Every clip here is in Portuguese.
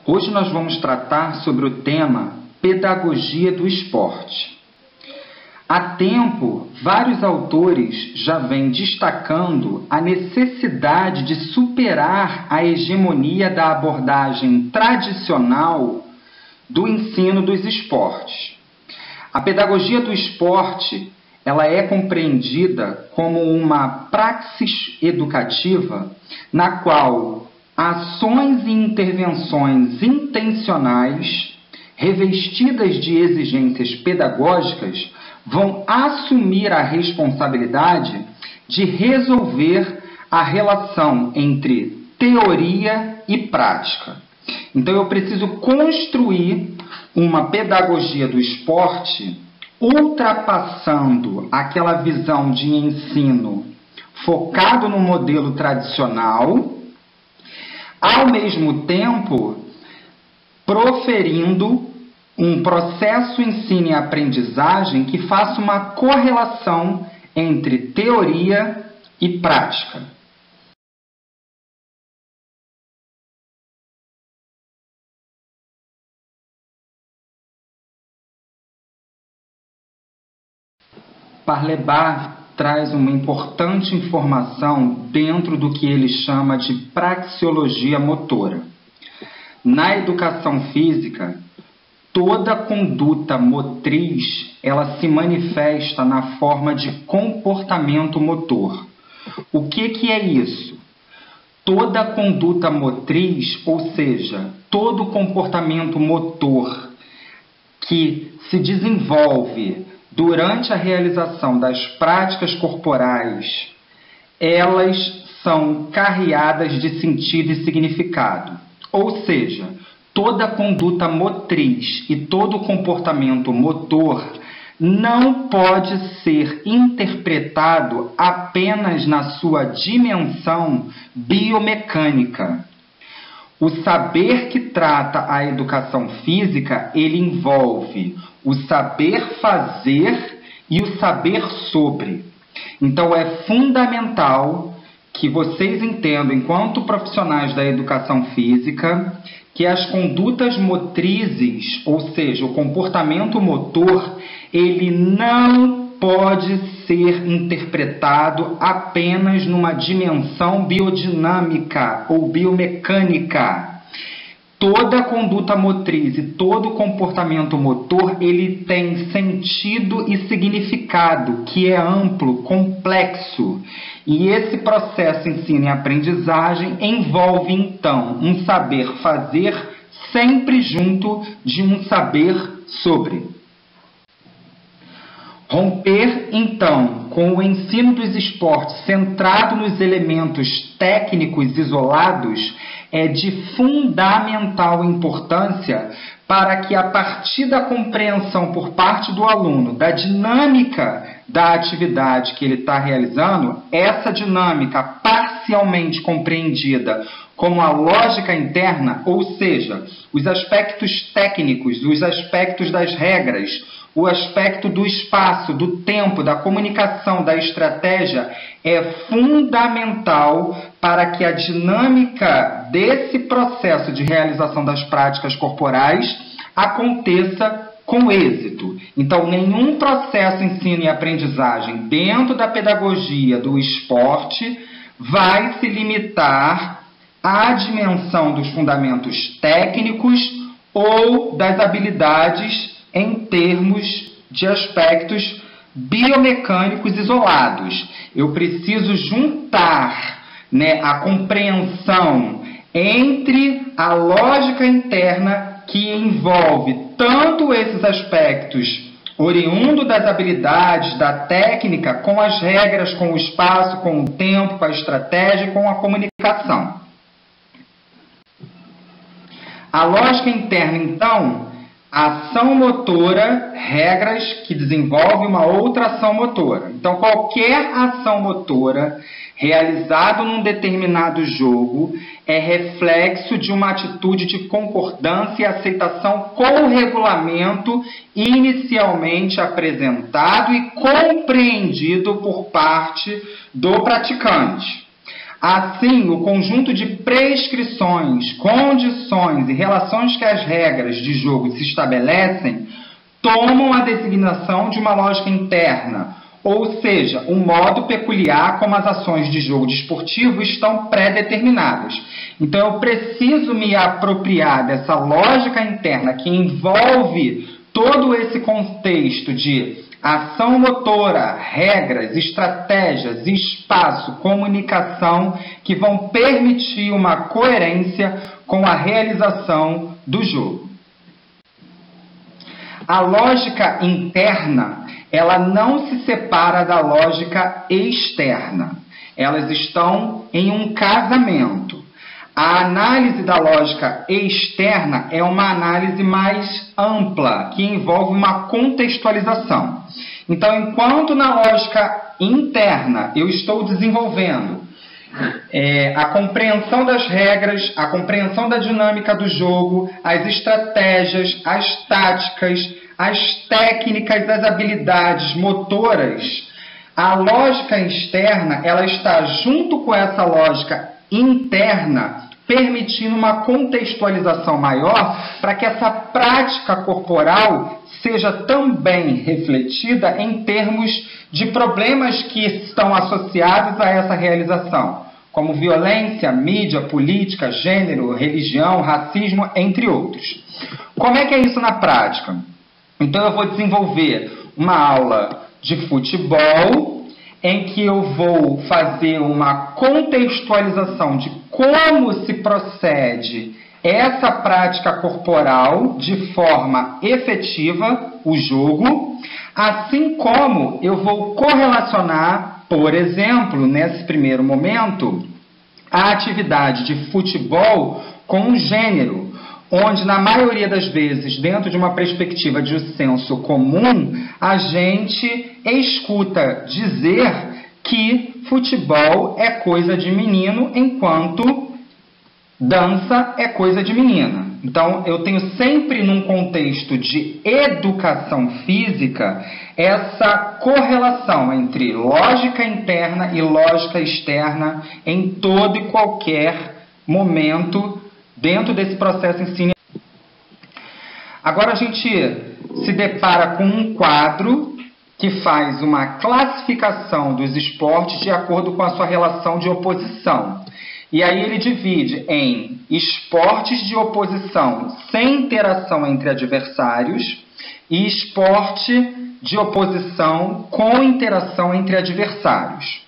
Hoje nós vamos tratar sobre o tema Pedagogia do Esporte. Há tempo, vários autores já vêm destacando a necessidade de superar a hegemonia da abordagem tradicional do ensino dos esportes. A pedagogia do esporte, ela é compreendida como uma praxis educativa na qual ações e intervenções intencionais, revestidas de exigências pedagógicas, vão assumir a responsabilidade de resolver a relação entre teoria e prática. Então, eu preciso construir uma pedagogia do esporte ultrapassando aquela visão de ensino focado no modelo tradicional, ao mesmo tempo proferindo um processo ensino e aprendizagem que faça uma correlação entre teoria e prática. Parlebar traz uma importante informação dentro do que ele chama de praxeologia motora. Na educação física, toda conduta motriz, ela se manifesta na forma de comportamento motor. O que é isso? Toda conduta motriz, ou seja, todo comportamento motor que se desenvolve durante a realização das práticas corporais, elas são carreadas de sentido e significado. Ou seja, toda conduta motriz e todo comportamento motor não pode ser interpretado apenas na sua dimensão biomecânica. O saber que trata a educação física, ele envolve o saber fazer e o saber sobre. Então, é fundamental que vocês entendam, enquanto profissionais da educação física, que as condutas motrizes, ou seja, o comportamento motor, ele não pode ser interpretado apenas numa dimensão biodinâmica ou biomecânica. Toda conduta motriz e todo comportamento motor, ele tem sentido e significado, que é amplo, complexo. E esse processo ensino e aprendizagem envolve, então, um saber fazer sempre junto de um saber sobre. Romper, então, com o ensino dos esportes centrado nos elementos técnicos isolados é de fundamental importância para que, a partir da compreensão por parte do aluno da dinâmica da atividade que ele está realizando, essa dinâmica parcialmente compreendida como a lógica interna, ou seja, os aspectos técnicos, os aspectos das regras, o aspecto do espaço, do tempo, da comunicação, da estratégia, é fundamental para que a dinâmica desse processo de realização das práticas corporais aconteça com êxito. Então, nenhum processo ensino e aprendizagem dentro da pedagogia do esporte vai se limitar à dimensão dos fundamentos técnicos ou das habilidades em termos de aspectos biomecânicos isolados. Eu preciso juntar, a compreensão entre a lógica interna, que envolve tanto esses aspectos oriundo das habilidades, da técnica, com as regras, com o espaço, com o tempo, com a estratégia, com a comunicação. A lógica interna, então, ação motora, regras que desenvolvem uma outra ação motora. Então, qualquer ação motora realizada num determinado jogo é reflexo de uma atitude de concordância e aceitação com o regulamento inicialmente apresentado e compreendido por parte do praticante. Assim, o conjunto de prescrições, condições e relações que as regras de jogo se estabelecem tomam a designação de uma lógica interna, ou seja, um modo peculiar como as ações de jogo desportivo estão pré-determinadas. Então, eu preciso me apropriar dessa lógica interna que envolve todo esse contexto de ação motora, regras, estratégias, espaço, comunicação, que vão permitir uma coerência com a realização do jogo. A lógica interna, ela não se separa da lógica externa. Elas estão em um casamento. A análise da lógica externa é uma análise mais ampla, que envolve uma contextualização. Então, enquanto na lógica interna eu estou desenvolvendo a compreensão das regras, a compreensão da dinâmica do jogo, as estratégias, as táticas, as técnicas, as habilidades motoras, a lógica externa ela está junto com essa lógica interna, permitindo uma contextualização maior para que essa prática corporal seja também refletida em termos de problemas que estão associados a essa realização, como violência, mídia, política, gênero, religião, racismo, entre outros. Como é que é isso na prática? Então eu vou desenvolver uma aula de futebol em que eu vou fazer uma contextualização de como se procede essa prática corporal de forma efetiva, o jogo, assim como eu vou correlacionar, por exemplo, nesse primeiro momento, a atividade de futebol com o gênero, onde na maioria das vezes, dentro de uma perspectiva de senso comum, a gente escuta dizer que futebol é coisa de menino, enquanto dança é coisa de menina. Então, eu tenho sempre, num contexto de educação física, essa correlação entre lógica interna e lógica externa em todo e qualquer momento dentro desse processo ensino. Agora a gente se depara com um quadro que faz uma classificação dos esportes de acordo com a sua relação de oposição. E aí ele divide em esportes de oposição sem interação entre adversários e esporte de oposição com interação entre adversários.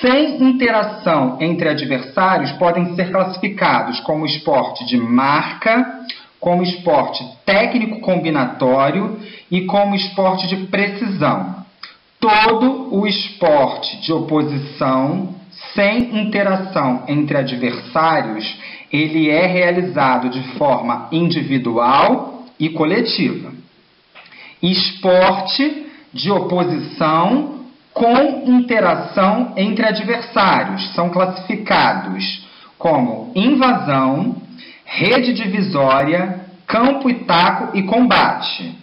Sem interação entre adversários podem ser classificados como esporte de marca, como esporte técnico combinatório e como esporte de precisão. Todo o esporte de oposição sem interação entre adversários, ele é realizado de forma individual e coletiva. Esporte de oposição com interação entre adversários são classificados como invasão, rede divisória, campo e taco e combate.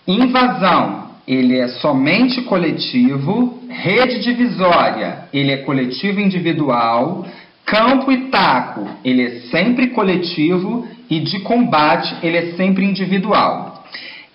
Invasão, ele é somente coletivo. Rede divisória, ele é coletivo e individual. Campo e taco, ele é sempre coletivo. E de combate, ele é sempre individual.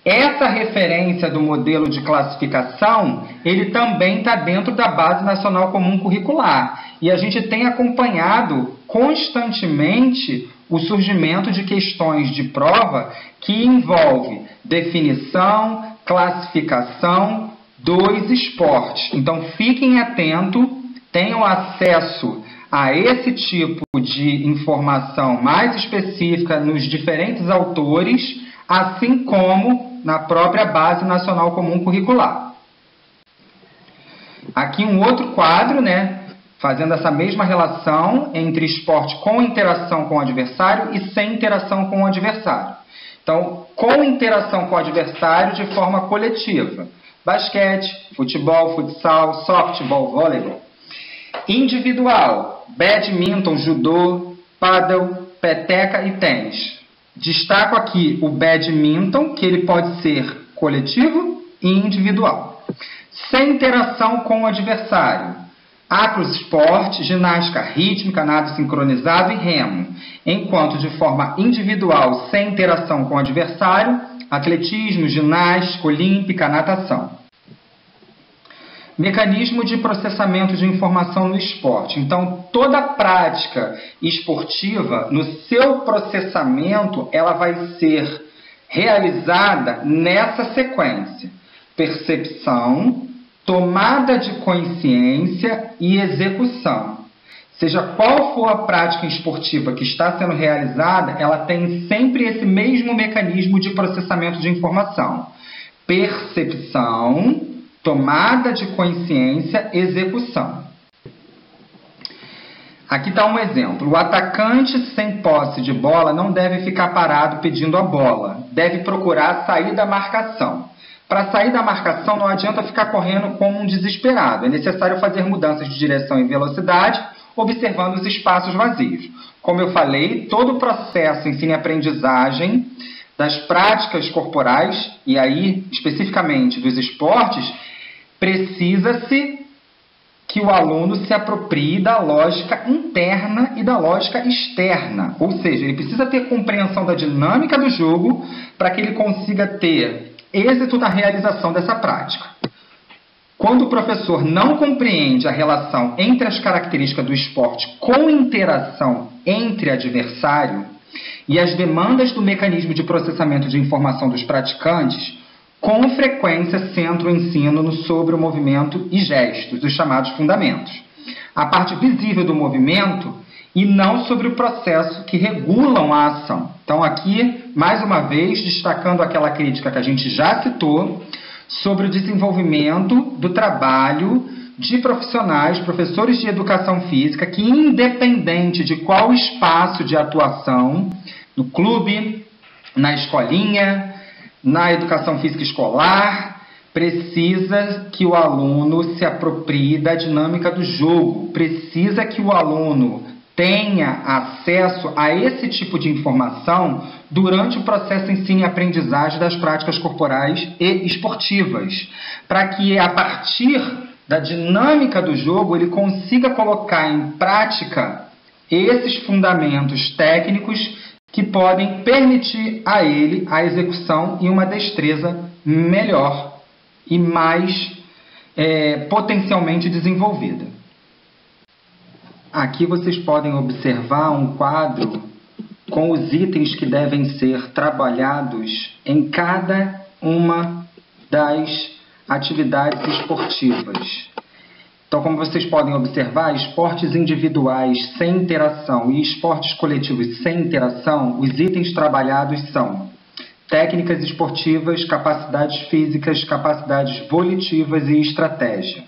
Essa referência do modelo de classificação, ele também está dentro da Base Nacional Comum Curricular. E a gente tem acompanhado constantemente o surgimento de questões de prova que envolve definição, classificação dos esportes. Então, fiquem atentos, tenham acesso a esse tipo de informação mais específica nos diferentes autores, assim como na própria Base Nacional Comum Curricular. Aqui um outro quadro, fazendo essa mesma relação entre esporte com interação com o adversário e sem interação com o adversário. Então, com interação com o adversário de forma coletiva. Basquete, futebol, futsal, softball, vôleibol. Individual, badminton, judô, pádel, peteca e tênis. Destaco aqui o badminton, que ele pode ser coletivo e individual. Sem interação com o adversário. Acroesporte, ginástica rítmica, nado sincronizado e remo, enquanto de forma individual, sem interação com o adversário, atletismo, ginástica, olímpica, natação. Mecanismo de processamento de informação no esporte. Então, toda prática esportiva, no seu processamento, ela vai ser realizada nessa sequência: percepção, tomada de consciência e execução. Seja qual for a prática esportiva que está sendo realizada, ela tem sempre esse mesmo mecanismo de processamento de informação: percepção, tomada de consciência, execução. Aqui está um exemplo. O atacante sem posse de bola não deve ficar parado pedindo a bola. Deve procurar sair da marcação. Para sair da marcação não adianta ficar correndo como um desesperado. É necessário fazer mudanças de direção e velocidade, observando os espaços vazios. Como eu falei, todo o processo ensino-aprendizagem das práticas corporais, e aí especificamente dos esportes, precisa-se que o aluno se aproprie da lógica interna e da lógica externa. Ou seja, ele precisa ter compreensão da dinâmica do jogo para que ele consiga ter êxito na realização dessa prática. Quando o professor não compreende a relação entre as características do esporte com interação entre adversário e as demandas do mecanismo de processamento de informação dos praticantes, com frequência centra o ensino sobre o movimento e gestos, os chamados fundamentos. A parte visível do movimento e não sobre o processo que regulam a ação. Então aqui, mais uma vez, destacando aquela crítica que a gente já citou sobre o desenvolvimento do trabalho de profissionais, professores de educação física, que independente de qual espaço de atuação, no clube, na escolinha, na educação física escolar, precisa que o aluno se aproprie da dinâmica do jogo, precisa que o aluno tenha acesso a esse tipo de informação durante o processo ensino e aprendizagem das práticas corporais e esportivas, para que a partir da dinâmica do jogo ele consiga colocar em prática esses fundamentos técnicos que podem permitir a ele a execução e uma destreza melhor e mais potencialmente desenvolvida. Aqui vocês podem observar um quadro com os itens que devem ser trabalhados em cada uma das atividades esportivas. Então, como vocês podem observar, esportes individuais sem interação e esportes coletivos sem interação, os itens trabalhados são técnicas esportivas, capacidades físicas, capacidades volitivas e estratégia.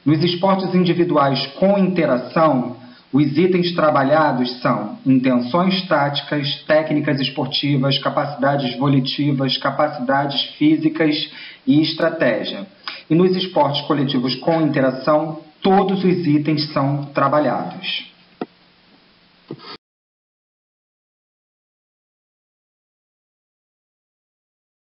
Nos esportes individuais com interação, os itens trabalhados são intenções táticas, técnicas esportivas, capacidades volitivas, capacidades físicas e estratégia. E nos esportes coletivos com interação, todos os itens são trabalhados.